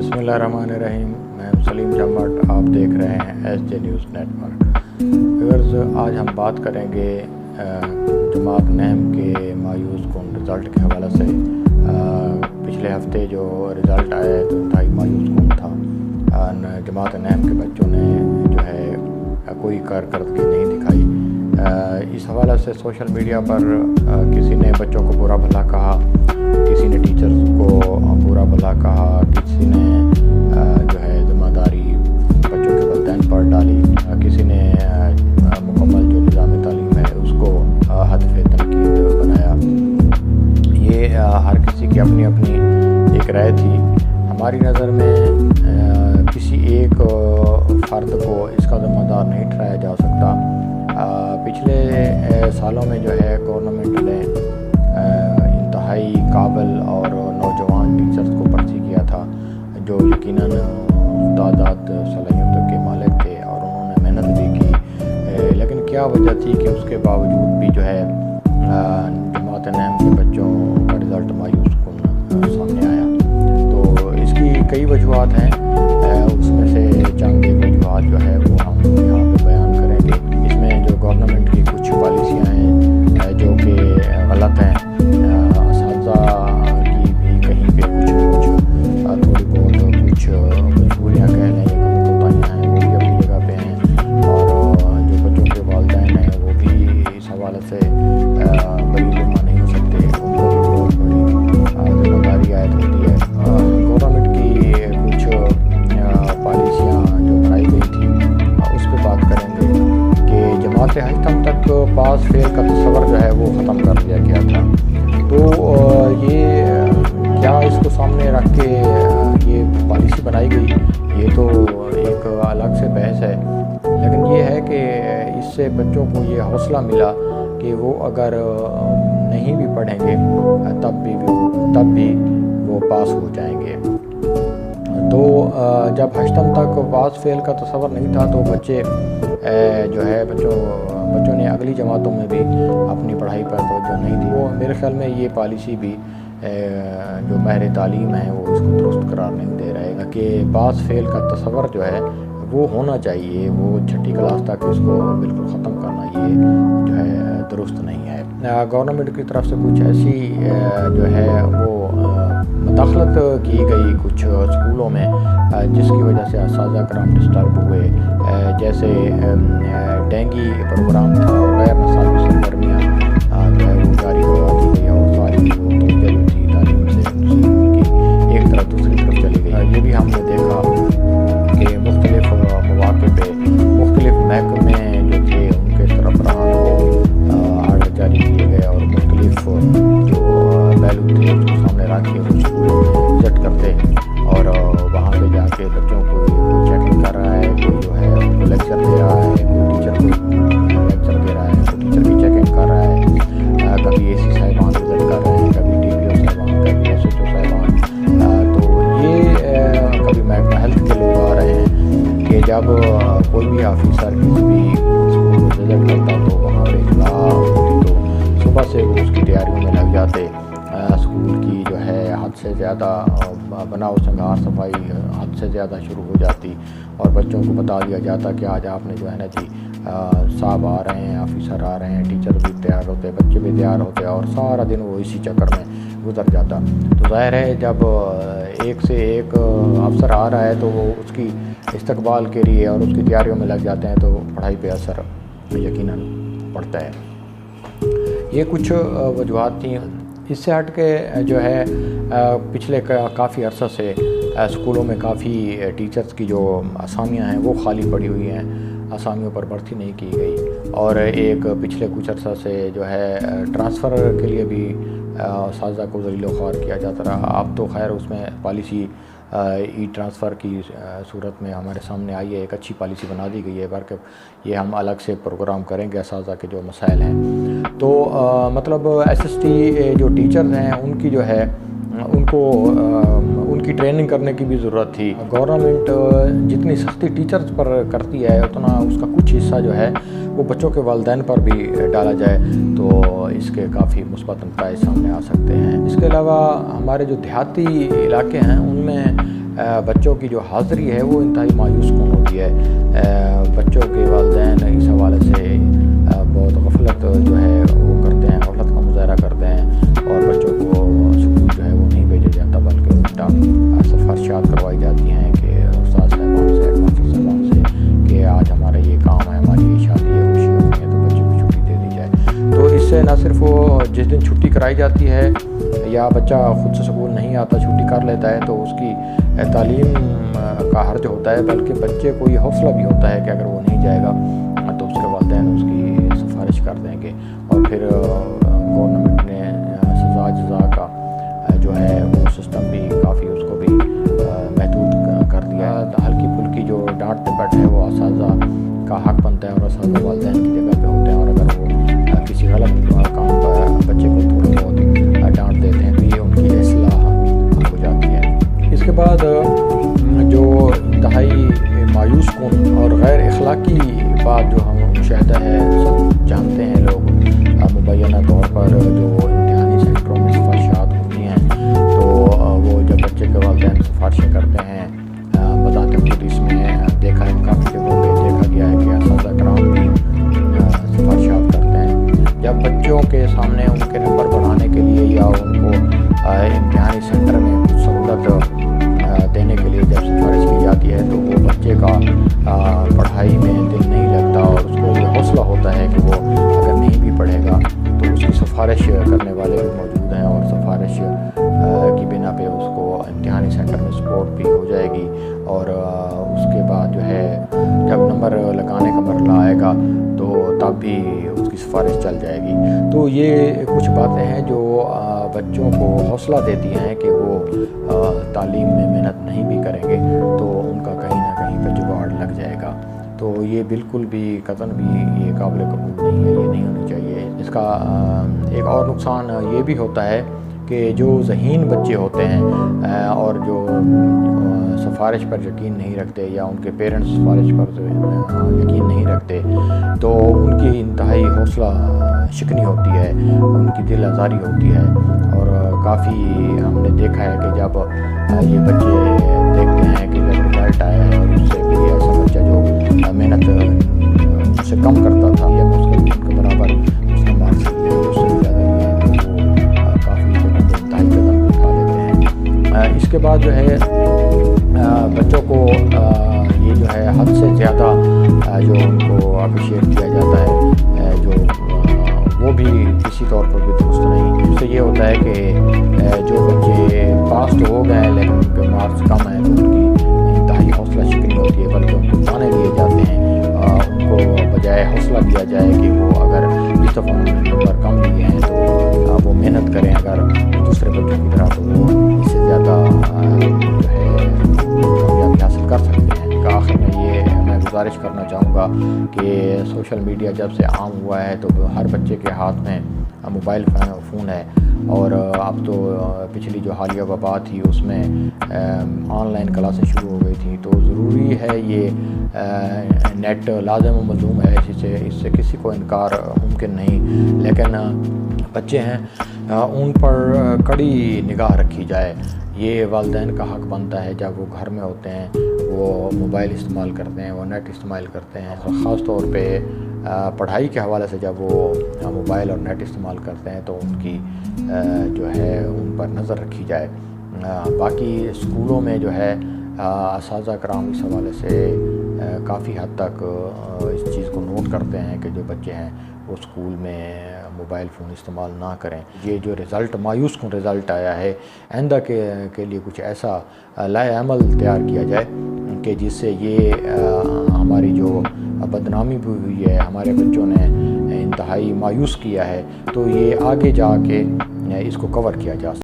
बिस्मिल्लाहिर्रहमानिर्रहीम। मैं सलीम जम्मट, आप देख रहे हैं SJ न्यूज़ नेटवर्क। व्यूअर्स, आज हम बात करेंगे जमात नहम के मायूस कुन रिज़ल्ट के हवाले से। पिछले हफ्ते जो रिज़ल्ट आया तो इंतहाई मायूस कुन था। जमात नहम के बच्चों ने जो है कोई कारकर्दगी नहीं दिखाई। इस हवाले से सोशल मीडिया पर किसी ने बच्चों को बुरा भला कहा, किसी ने टीचर्स को बुरा भला कहा, किसी ने जो है ज़िम्मेदारी बच्चों के वालिदैन पर डाली, किसी ने मुकम्मल जो निज़ाम तालीम है उसको हदफ़ तनकीद बनाया। ये हर किसी की अपनी अपनी एक राय थी। हमारी नज़र में किसी एक फ़र्द को इसका ज़िम्मेदार नहीं ठहराया जा सकता। पिछले सालों में जो है गवर्नमेंट ने इंतहाई काबिल और नौजवान टीचर्स को भर्ती किया था जो यकीनन तादाद सलाहियतों के मालिक थे और उन्होंने मेहनत भी की। लेकिन क्या वजह थी कि उसके बावजूद भी जो है जमात नहम के बच्चों का रिज़ल्ट मायूस कुन सामने आया। तो इसकी कई वजूहत हैं, उसमें से चंद एक वजूहत जो है वो हम यहाँ पे बयान करेंगे। इसमें जो गवर्नमेंट की कुछ पॉलिसियाँ हैं जो कि गलत हैं, की भी कहीं पे कुछ थोड़ी बहुत कुछ मजबूरियाँ कह लें या कमी कोताहियाँ हैं वो भी अपनी जगह पे हैं, और जो बच्चों के वालिदैन हैं वो भी इस हवाले से बड़ी जुम्मा नहीं हो सकते। उनको भी बहुत बड़ी जिम्मेदारी आयद होती है। गवर्नमेंट की कुछ पॉलिसियाँ जो बनाई गई थी उस पर बात करेंगे कि जमात हश्तम तक पास फेल का तस्वर जो है वो ख़त्म कर दिया गया था। तो ये क्या इसको सामने रख के ये पॉलिसी बनाई गई, ये तो एक अलग से बहस है। लेकिन ये है कि इससे बच्चों को ये हौसला मिला कि वो अगर नहीं भी पढ़ेंगे तब भी वो पास हो जाएंगे। तो जब हश्तम तक पास फेल का तस्वर नहीं था तो बच्चे जो है बच्चों ने अगली जमातों में भी अपनी पढ़ाई पर तवज्जो नहीं दी। वो मेरे ख्याल में ये पॉलिसी भी जो माहिर तालीम है वो इसको दुरुस्त करार नहीं दे रहे कि पास फेल का तस्वर जो है वो होना चाहिए। वो छठी क्लास तक इसको बिल्कुल ख़त्म करना ये जो है दुरुस्त नहीं है। गवर्नमेंट की तरफ से कुछ ऐसी जो है वो मदाखलत की गई कुछ स्कूलों में जिसकी वजह से असातिज़ा कराम डिस्टर्ब हुए, जैसे डेंगी प्रोग्राम था और गैर निसाबी सरगर्मियाँ जो है वो जारी करवा दी गई और सारी वो तवज्जो जो थी तालीम से उनकी एक तरफ दूसरी तरफ चली गई। ये भी हमने देखा कि मुख्तलिफ मौक़े पे मुख्तलिफ महकमे जो थे उनके सरबराहान को आर्डर जारी किए गए और मुख्तलिफ जो पहलू थे उसको सामने रख के वो स्कूलों में विज़िट करते और वहाँ पे जाके बच्चों को कोई चेकिंग कर रहा है, कोई जो है उनको लेक्चर दे रहा है, कोई टीचर को लेक्चर दे रहा है, कोई टीचर की चेकिंग कर रहा है। कभी AC साहिबान विज़िट कर रहे हैं, कभी DPO साहिबान, कभी SHO साहिबान। तो ये कभी महकमा हेल्थ के लोग आ रहे हैं कि जब कोई भी ऑफिसर किसी भी स्कूल में विज़िट करता तो वहाँ पे इत्तला होती तो सुबह से वो उसकी तैयारियों में लग जाते। स्कूल की जो है हद से ज़्यादा बनाओ संगार सफाई हद से ज़्यादा शुरू हो जाती और बच्चों को बता दिया जाता कि आज आपने जो है ना जी साहब आ रहे हैं, ऑफिसर आ रहे हैं, टीचर भी तैयार होते, बच्चे भी तैयार होते और सारा दिन वो इसी चक्कर में गुजर जाता। तो ज़ाहिर है जब एक से एक अफसर आ रहा है तो वो उसकी इस्तकबाल के लिए और उसकी तैयारियों में लग जाते हैं तो पढ़ाई पे असर यकीनन पड़ता है। ये कुछ वजूहत थी। इससे हट के जो है पिछले काफ़ी अरसा से स्कूलों में काफ़ी टीचर्स की जो असामियाँ हैं वो खाली पड़ी हुई हैं, असामियों पर भर्ती नहीं की गई। और एक पिछले कुछ अरसा से जो है ट्रांसफ़र के लिए भी असातिज़ा को ज़लील-ओ-ख़्वार किया जाता रहा। अब तो खैर उसमें पॉलिसी ट्रांसफ़र की सूरत में हमारे सामने आई है, एक अच्छी पॉलिसी बना दी गई है, बल्कि ये हम अलग से प्रोग्राम करेंगे असातिज़ा के जो मसाइल हैं। तो मतलब SST जो टीचर्स हैं उनकी जो है उनको उनकी ट्रेनिंग करने की भी ज़रूरत थी। गवर्नमेंट जितनी सख्ती टीचर्स पर करती है उतना उसका कुछ हिस्सा जो है वो बच्चों के वालिदैन पर भी डाला जाए तो इसके काफ़ी मुस्बत नतीजे सामने आ सकते हैं। इसके अलावा हमारे जो देहाती इलाके हैं उनमें بچوں کی جو حاضری ہے وہ انتہائی مایوس کن ہوتی ہے. بچوں کے والدین اس حوالے سے بہت غفلت جو ہے وہ کرتے ہیں، غفلت کا مظاہرہ کرتے ہیں، اور بچوں کو اسکول جو ہے وہ نہیں بھیجا جاتا بلکہ الٹا سفارشات کروائی جاتی ہیں کہ استاد صاحبان سے، ہیڈ ماسٹر صاحبان سے کہ آج ہمارا یہ کام ہے، ہماری یہ شادی ہے، خوشی ہوتی ہے، تو بچے کو چھٹی دے دی جائے. تو اس سے نہ صرف وہ جس دن چھٹی کرائی جاتی ہے یا بچہ خود سے اسکول نہیں آتا چھٹی کر لیتا ہے تو اس کی تعلیم کا حرج ہوتا ہے، بلکہ بچے کو یہ حوصلہ بھی ہوتا ہے کہ اگر وہ نہیں جائے گا تو اس کے والدین اس کی سفارش کر دیں گے. اور پھر گورنمنٹ نے سزا جزا کا جو ہے وہ سسٹم بھی کافی اس کو بھی محدود کر دیا ہے. ہلکی پھلکی جو ڈانٹ ٹپٹ ہے وہ اساتذہ کا حق بنتا ہے، اور اساتذہ والدین کی جگہ پہ ہوتے ہیں، اور اگر وہ کسی غلط کام پر بچے کو تھوڑا بہت ڈانٹ دیتے ہیں تو یہ ان کی اصلاح ہو جاتی ہے. اس کے بعد جو انتہائی مایوس کن اور غیر اخلاقی بات جو ہم مشاہدہ ہے، سب جانتے ہیں لوگ، مبینہ طور پر جو امتحانی سینٹروں میں سفارشات ہوتی ہیں تو وہ جب بچے کے والدین سفارشیں کرتے ہیں بذات خود، اس میں دیکھا ہے کافی جگہوں پہ دیکھا گیا ہے کہ اساتذہ کرام بھی سفارشات کرتے ہیں. جب بچوں کے سامنے ان کے نمبر بڑھانے کے لیے یا ان کو امتحانی سینٹر میں کچھ سہولت دینے کے لیے جب سفارش کی جاتی ہے تو وہ بچے کا پڑھائی میں دل نہیں لگتا، اور اس کو یہ حوصلہ ہوتا ہے کہ وہ اگر نہیں بھی پڑھے گا تو اس کی سفارش کرنے والے بھی موجود ہیں، اور سفارش کی بنا پہ اس کو امتحانی سینٹر میں سپورٹ بھی ہو جائے گی، اور اس کے بعد جو ہے جب نمبر لگانے کا مرحلہ آئے گا تو تب بھی اس کی سفارش چل جائے گی. تو یہ کچھ باتیں ہیں جو بچوں کو حوصلہ دیتی ہیں کہ وہ تعلیم میں محنت نہیں بھی کریں گے تو ان کا کہیں نہ کہیں پہ جگاڑ لگ جائے گا. تو یہ بالکل بھی قطعاً بھی یہ قابل قبول نہیں ہے، یہ نہیں ہونی چاہیے. اس کا ایک اور نقصان یہ بھی ہوتا ہے کہ جو ذہین بچے ہوتے ہیں اور جو سفارش پر یقین نہیں رکھتے یا ان کے پیرنٹس سفارش پر یقین نہیں رکھتے تو ان کی انتہائی حوصلہ شکنی ہوتی ہے، ان کی دل آزاری ہوتی ہے. اور کافی ہم نے دیکھا ہے کہ جب یہ بچے دیکھتے ہیں کہ جب رزلٹ آیا ہے اور اس سے کوئی ایسا بچہ جو محنت اس سے کم کرتا تھا یا اس کے برابر اس کا مارکس اس سے بھی زیادہ لیا ہے تو وہ کافی انتہائی قدم اٹھا لیتے ہیں. اس کے بعد جو ہے بچوں کو یہ جو ہے حد سے زیادہ جو ان کو اپریشیٹ کیا جاتا ہے جو وہ بھی کسی طور پر بھی درست نہیں. اس سے یہ ہوتا ہے کہ جو بچے پاس تو ہو گئے ہیں لیکن ان کے مارکس کم ہیں تو ان کی انتہائی حوصلہ شکنی ہوتی ہے، بلکہ ان کو تانے دیے جاتے ہیں. ان کو بجائے حوصلہ دیا جائے کہ وہ اگر اس دفعہ انہوں نے نمبر کم لیے ہیں تو وہ محنت کریں اگر دوسرے بچوں کی طرح تو وہ اس سے زیادہ جو ہے کامیابی حاصل کر سکتے ہیں. آخر میں میں گزارش کرنا چاہوں گا کہ سوشل میڈیا جب سے عام ہوا ہے تو ہر بچے کے ہاتھ میں موبائل فون ہے، اور اب تو پچھلی جو حالیہ وبا تھی اس میں آن لائن کلاسیں شروع ہو گئی تھیں تو ضروری ہے یہ نیٹ لازم و ملزوم ہے، اس سے کسی کو انکار ممکن نہیں. لیکن بچے ہیں ان پر کڑی نگاہ رکھی جائے. یہ والدین کا حق بنتا ہے جب وہ گھر میں ہوتے ہیں وہ موبائل استعمال کرتے ہیں، وہ نیٹ استعمال کرتے ہیں، خاص طور پہ پڑھائی کے حوالے سے جب وہ موبائل اور نیٹ استعمال کرتے ہیں تو ان کی جو ہے ان پر نظر رکھی جائے. باقی اسکولوں میں جو ہے اساتذہ کرام اس حوالے سے کافی حد تک اس چیز کو نوٹ کرتے ہیں کہ جو بچے ہیں وہ اسکول میں موبائل فون استعمال نہ کریں. یہ جو رزلٹ مایوس کن رزلٹ آیا ہے آئندہ کے لیے کچھ ایسا لائحہ عمل تیار کیا جائے کہ جس سے یہ ہماری جو بدنامی بھی ہوئی ہے، ہمارے بچوں نے انتہائی مایوس کیا ہے، تو یہ آگے جا کے اس کو کور کیا جا سکے.